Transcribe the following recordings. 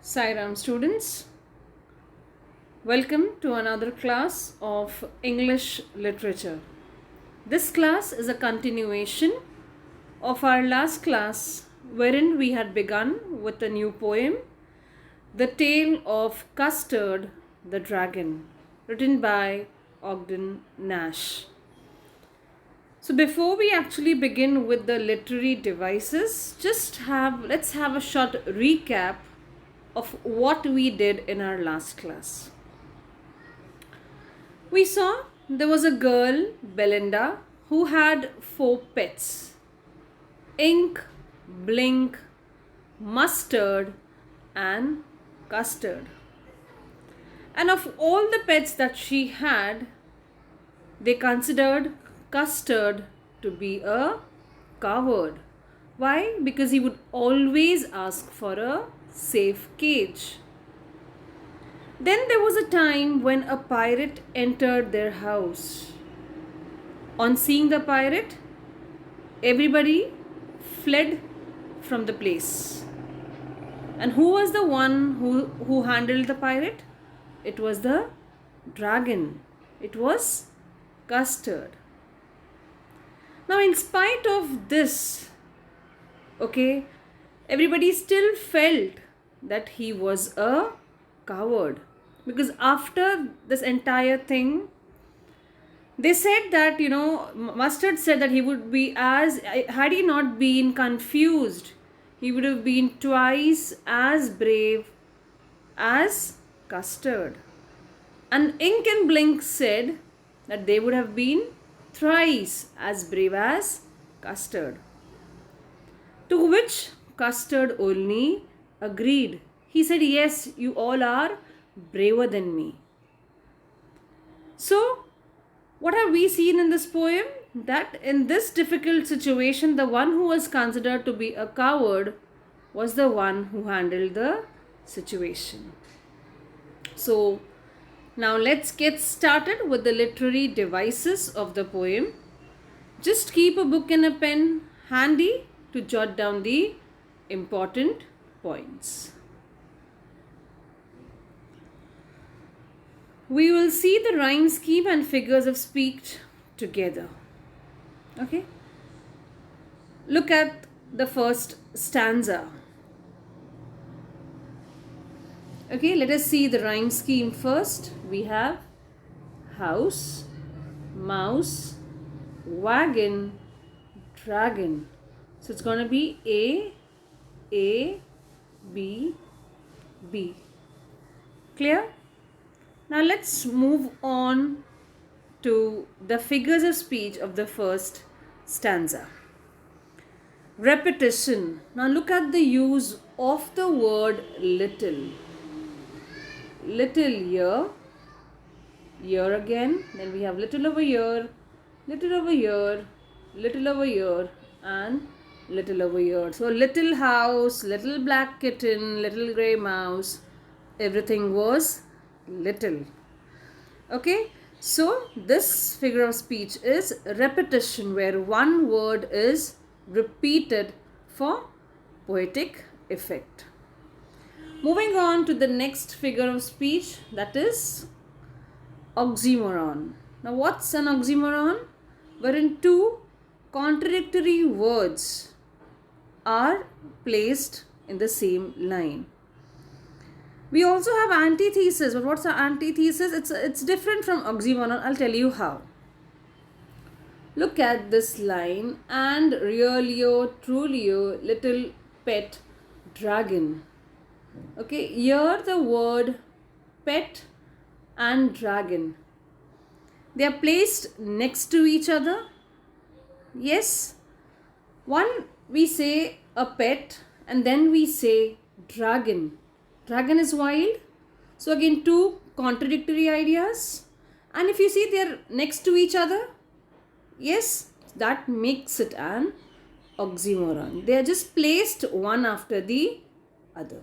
Sairam students, welcome to another class of English literature. This class is a continuation of our last class wherein we had begun with a new poem, The Tale of Custard the Dragon, written by Ogden Nash. So before we actually begin with the literary devices, let's have a short recap of what we did in our last class. We saw there was a girl, Belinda, who had 4 pets: ink, blink, mustard, and custard. And of all the pets that she had, they considered Custard to be a coward. Why? Because he would always ask for a safe cage. Then there was a time when a pirate entered their house. On seeing the pirate, everybody fled from the place. And who was the one who handled the pirate? It was the dragon. It was Custard. Now, in spite of this, everybody still felt that he was a coward, because after this entire thing, they said that, Mustard said that he would be had he not been confused, he would have been twice as brave as Custard. And Ink and Blink said that they would have been thrice as brave as Custard. To which Custard only agreed. He said, yes, you all are braver than me. So, what have we seen in this poem? That in this difficult situation, the one who was considered to be a coward was the one who handled the situation. So, now let's get started with the literary devices of the poem. Just keep a book and a pen handy to jot down the important points. We will see the rhyme scheme and figures of speech together. Okay? Look at the first stanza. Okay, let us see the rhyme scheme first. We have house, mouse, wagon, dragon. So it's going to be A, B, B. Clear? Now let's move on to the figures of speech of the first stanza. Repetition. Now look at the use of the word little. Little here again, then we have little over here, little over here, little over here, and little over here. So little house, little black kitten, little grey mouse, everything was little. Okay, so this figure of speech is repetition, where one word is repeated for poetic effect. Moving on to the next figure of speech, that is oxymoron. Now what's an oxymoron? Wherein two contradictory words are placed in the same line. We also have antithesis. But what's an antithesis? It's different from oxymoron. I'll tell you how. Look at this line. And realio, trulio, little pet dragon. Okay, here the word pet and dragon, they are placed next to each other. Yes, one we say a pet and then we say dragon. Dragon is wild. So again, two contradictory ideas. And if you see they are next to each other, yes, that makes it an oxymoron. They are just placed one after the other.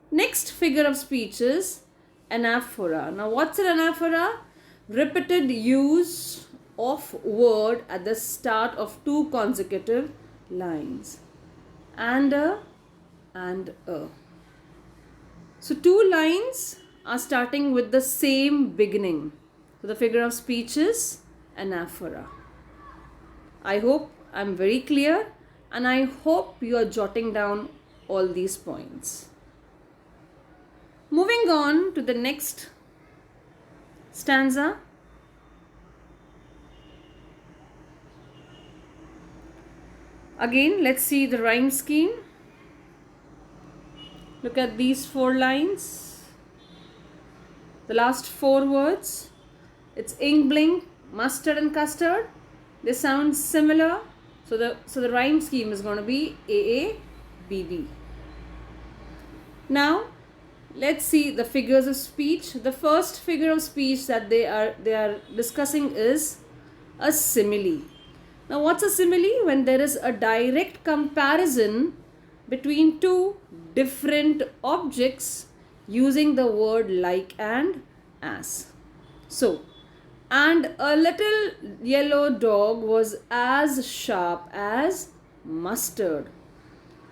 Next figure of speech is anaphora. Now what's an anaphora? Repeated use of word at the start of two consecutive lines. And a. So two lines are starting with the same beginning. So the figure of speech is anaphora. I hope I'm very clear, and I hope you are jotting down all these points. Moving on to the next stanza. Again, let's see the rhyme scheme. Look at these 4 lines. The last 4 words. It's ink blink, mustard and custard. They sound similar. So the rhyme scheme is going to be AABB. Now, let's see the figures of speech. The first figure of speech that they are discussing is a simile. Now, what's a simile? When there is a direct comparison between two different objects using the word like and as. So, and a little yellow dog was as sharp as mustard.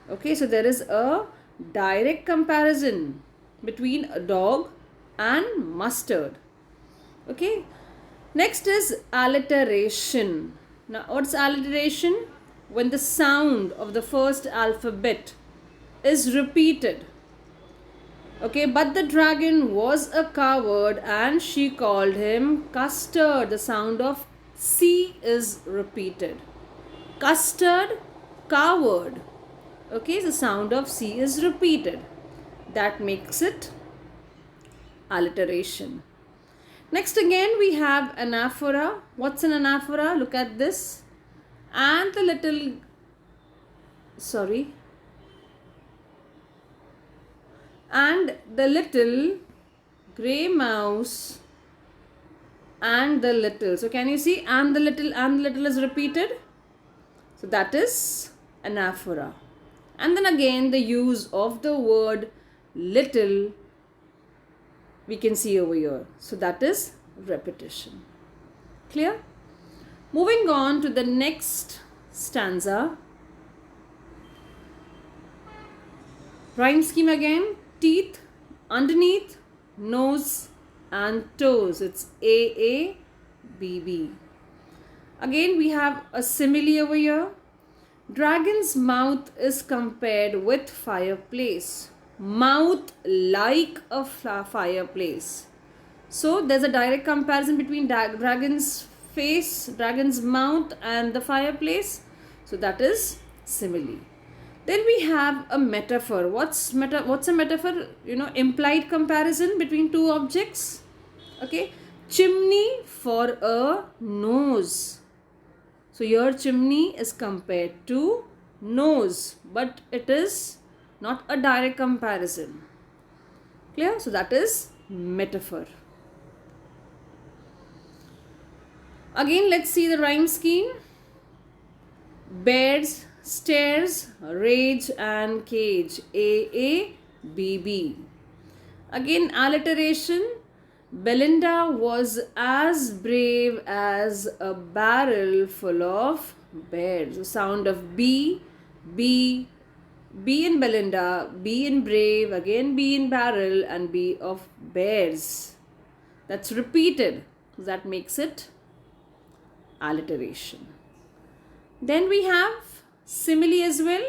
Okay, so there is a direct comparison between a dog and mustard. Okay, next is alliteration. Now, what's alliteration? When the sound of the first alphabet is repeated. Okay, but the dragon was a coward and she called him custard. The sound of C is repeated. Custard, coward. Okay, the sound of C is repeated. That makes it alliteration. Next again we have anaphora. What's an anaphora? Look at this. And the little grey mouse and the little. So can you see and the little is repeated? So that is anaphora. And then again the use of the word little we can see over here. So that is repetition. Clear? Moving on to the next stanza. Rhyme scheme again. Teeth, underneath, nose and toes. It's AABB. Again we have a simile over here. Dragon's mouth is compared with fireplace. Mouth like a fireplace. So there's a direct comparison between dragon's face, dragon's mouth and the fireplace. So that is simile. Then we have a metaphor. What's a metaphor? Implied comparison between two objects. Okay. Chimney for a nose. So your chimney is compared to nose, but it is not a direct comparison. Clear? So that is metaphor. Again, let's see the rhyme scheme. Bears, stairs, rage and cage. AABB. Again, alliteration. Belinda was as brave as a barrel full of bears. The sound of B in Belinda, B in brave, again B in barrel and B of bears. That's repeated. That makes it alliteration. Then we have simile as well.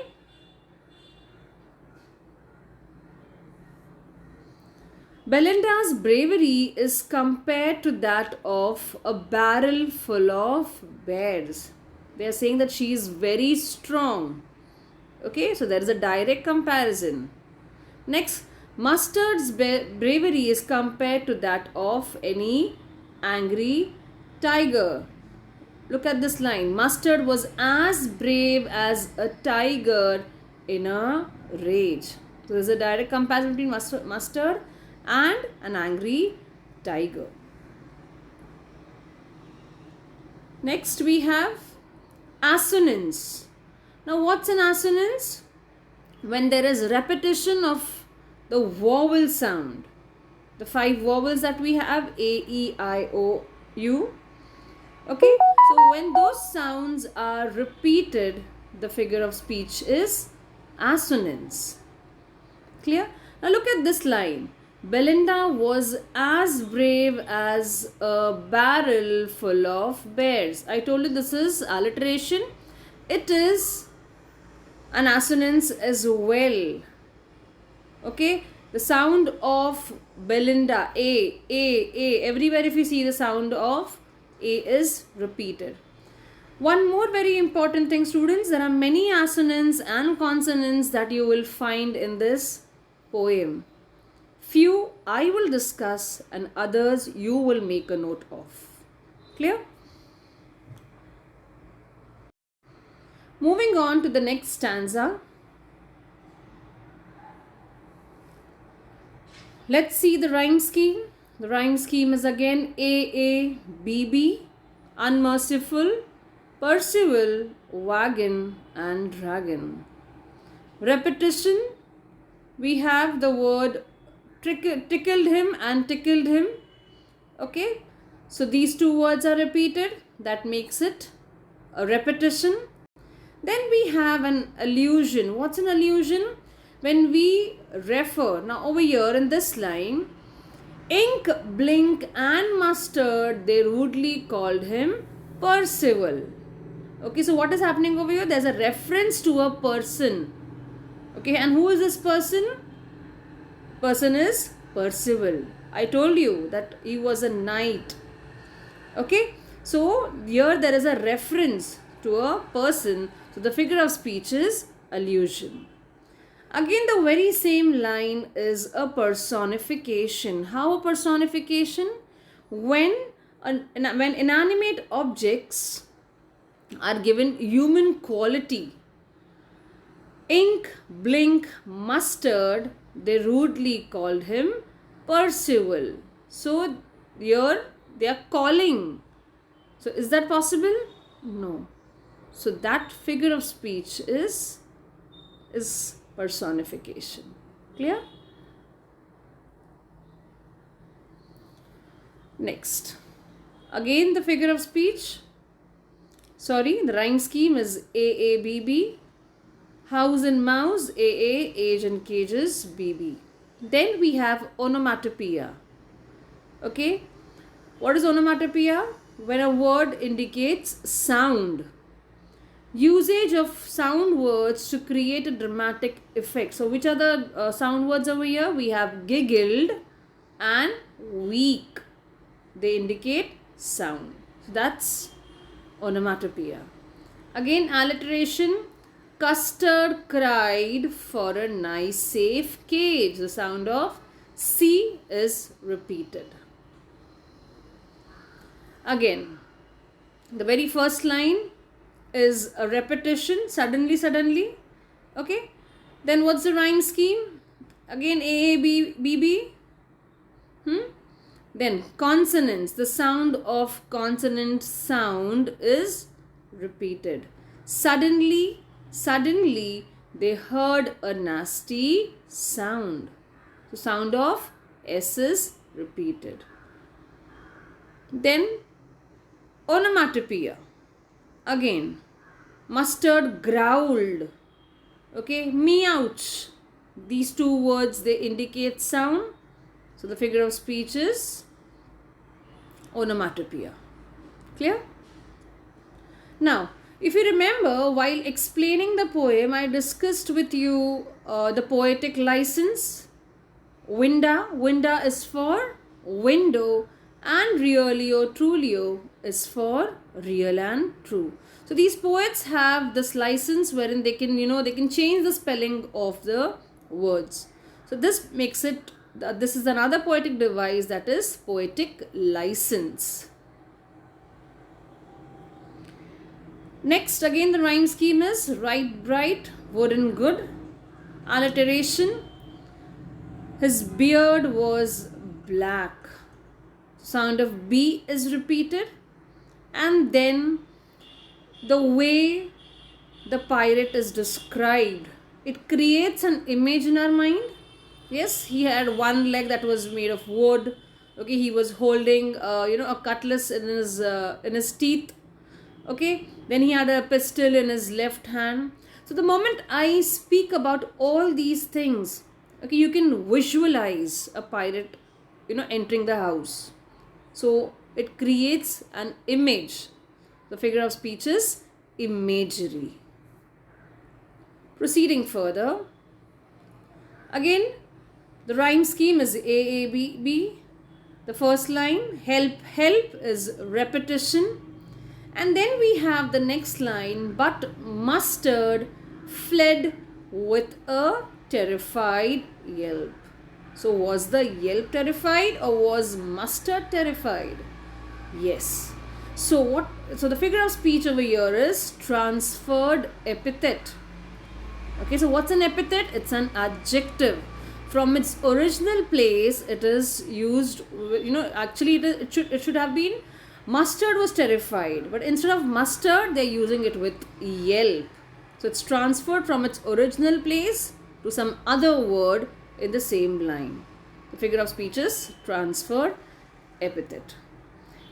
Belinda's bravery is compared to that of a barrel full of bears. They are saying that she is very strong. Okay, so there is a direct comparison. Next, Mustard's bravery is compared to that of any angry tiger. Look at this line. Mustard was as brave as a tiger in a rage. So there is a direct comparison between mustard and an angry tiger. Next we have assonance. Now what's an assonance? When there is repetition of the vowel sound. The 5 vowels that we have, A, E, I, O, U. Okay, so when those sounds are repeated, the figure of speech is assonance. Clear? Now look at this line. Belinda was as brave as a barrel full of bears. I told you this is alliteration. It is an assonance as well. Okay, the sound of Belinda, A. Everywhere if you see the sound of A is repeated. One more very important thing, students, there are many assonants and consonants that you will find in this poem. Few I will discuss and others you will make a note of. Clear? Moving on to the next stanza. Let's see the rhyme scheme. The rhyme scheme is again A, B, unmerciful, Percival, wagon and dragon. Repetition, we have the word tickled him and tickled him. Okay, so these two words are repeated. That makes it a repetition. Then we have an allusion. What's an allusion? When we refer, now over here in this line, ink, blink and mustard, they rudely called him Percival. Okay, so what is happening over here? There's a reference to a person. Okay, and who is this person? Person is Percival. I told you that he was a knight. Okay, so here there is a reference to a person. So the figure of speech is allusion. Again, the very same line is a personification. How a personification? When inanimate objects are given human quality. Ink, blink, mustard, they rudely called him Percival. So here they are calling. So is that possible? No. So that figure of speech is personification. Clear? Next. Again the figure of speech. The rhyme scheme is A, house and mouse, A, age and cages, B. Then we have onomatopoeia. Okay. What is onomatopoeia? When a word indicates sound. Usage of sound words to create a dramatic effect. So which are the sound words over here? We have giggled and weak. They indicate sound. So that's onomatopoeia. Again, alliteration. Custard cried for a nice safe cage. The sound of C is repeated. Again, the very first line is a repetition. Suddenly. Okay. Then what's the rhyme scheme? Again, A, B. Then consonants. The sound of consonant sound is repeated. Suddenly, they heard a nasty sound. So sound of S is repeated. Then onomatopoeia. Again, mustard growled. Okay, meowch. These two words, they indicate sound. So the figure of speech is onomatopoeia. Clear? Now, if you remember, while explaining the poem, I discussed with you the poetic license. Winda is for window, and really or truly is for real and true. So these poets have this license wherein they can change the spelling of the words. So this makes it, this is another poetic device, that is poetic license. Next, again the rhyme scheme is right bright, wooden good. Alliteration. His beard was black. Sound of B is repeated. And then the way the pirate is described, it creates an image in our mind. Yes, he had one leg that was made of wood. Okay, he was holding a cutlass in his teeth. Okay, then he had a pistol in his left hand. So the moment I speak about all these things, Okay, you can visualize a pirate, entering the house. So it creates an image. The figure of speech is imagery. Proceeding further, again, the rhyme scheme is AABB. The first line, help, help, is repetition. And then we have the next line, but mustard fled with a terrified yelp. So was the yelp terrified or was mustard terrified? Yes. So the figure of speech over here is transferred epithet. Okay, so what's an epithet? It's an adjective. From its original place, it is used, actually it should have been mustard was terrified, but instead of mustard, they're using it with yelp. So it's transferred from its original place to some other word in the same line. The figure of speech is transferred epithet.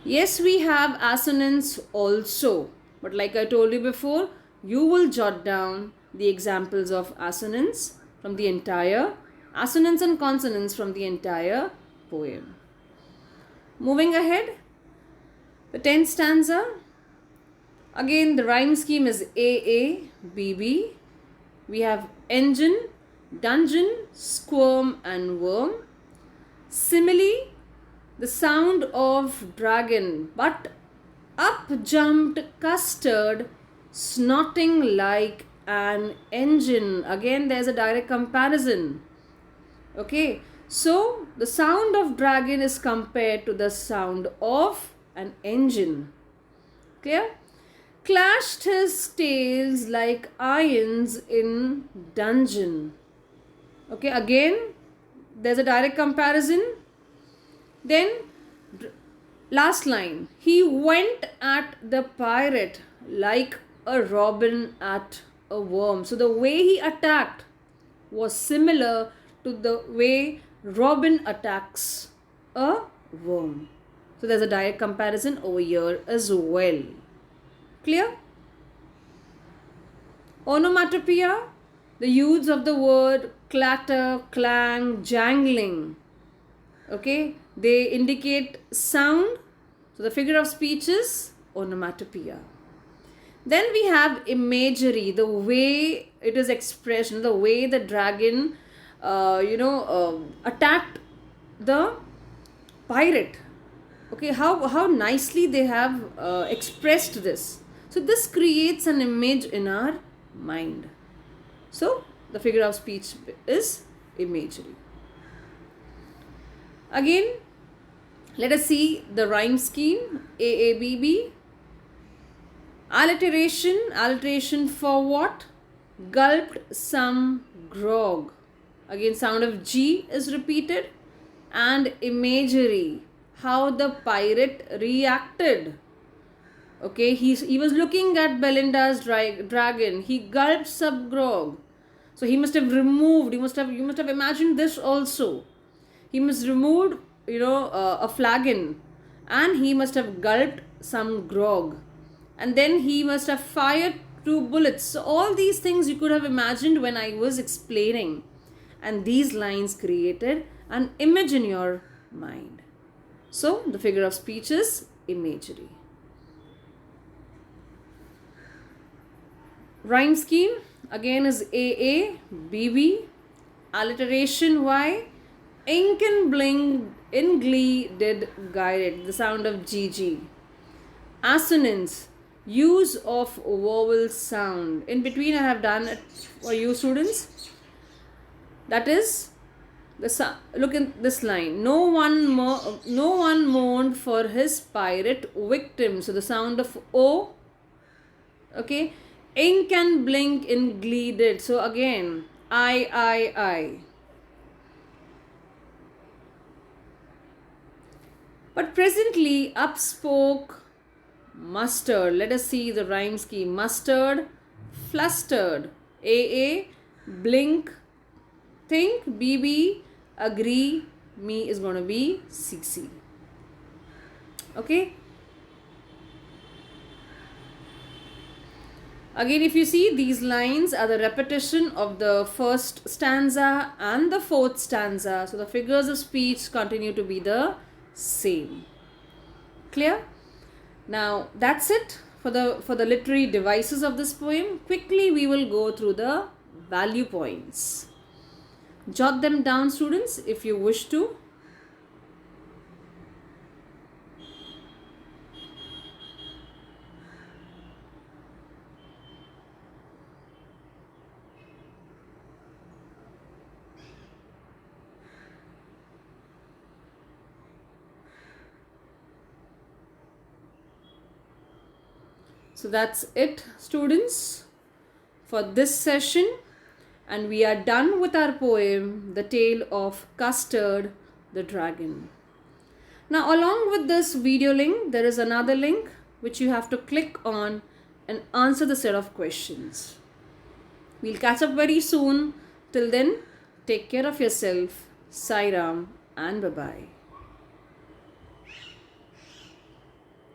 Yes, we have assonance also, but like I told you before, you will jot down the examples of assonance from the entire assonance and consonance from the entire poem. Moving ahead, the 10th stanza. Again, the rhyme scheme is AABB. We have engine, dungeon, squirm and worm. Simile, the sound of dragon, but up jumped custard, snorting like an engine. Again, there's a direct comparison. Okay, so the sound of dragon is compared to the sound of an engine. Clear? Clashed his tails like irons in dungeon. Okay, again, there's a direct comparison. Then, last line. He went at the pirate like a robin at a worm. So the way he attacked was similar to the way robin attacks a worm. So there's a direct comparison over here as well. Clear? Onomatopoeia, the use of the word clatter, clang, jangling. Okay, they indicate sound. So the figure of speech is onomatopoeia. Then we have imagery, the way it is expressed, the way the dragon, attacked the pirate. Okay, how nicely they have expressed this. So this creates an image in our mind. So the figure of speech is imagery. Again, let us see the rhyme scheme AABB. Alliteration for what? Gulped some grog. Again, sound of G is repeated. And imagery, how the pirate reacted. Okay, he was looking at Belinda's dragon. He gulped some grog. So he must have removed, you must have imagined this also. He must removed, a flagon, and he must have gulped some grog. And then he must have fired 2 bullets. So all these things you could have imagined when I was explaining. And these lines created an image in your mind. So the figure of speech is imagery. Rhyme scheme again is AABB. Alliteration Y. Ink and blink in glee did guide it. The sound of GG. Assonance, use of vowel sound. In between I have done it for you students. That is, look at this line. No one mourned for his pirate victim. So the sound of O. Okay. Ink and blink in glee did. So again, I. But presently upspoke mustard. Let us see the rhyme scheme. Mustard, flustered. AA, blink, think. BB, agree. Me is going to be CC. Okay. Again, if you see, these lines are the repetition of the first stanza and the fourth stanza. So the figures of speech continue to be the same. Clear? Now that's it for the literary devices of this poem. Quickly we will go through the value points. Jot them down, students, if you wish to. So that's it, students, for this session, and we are done with our poem, The Tale of Custard the Dragon. Now, along with this video link, there is another link which you have to click on and answer the set of questions. We'll catch up very soon. Till then, take care of yourself. Sai Ram and bye-bye.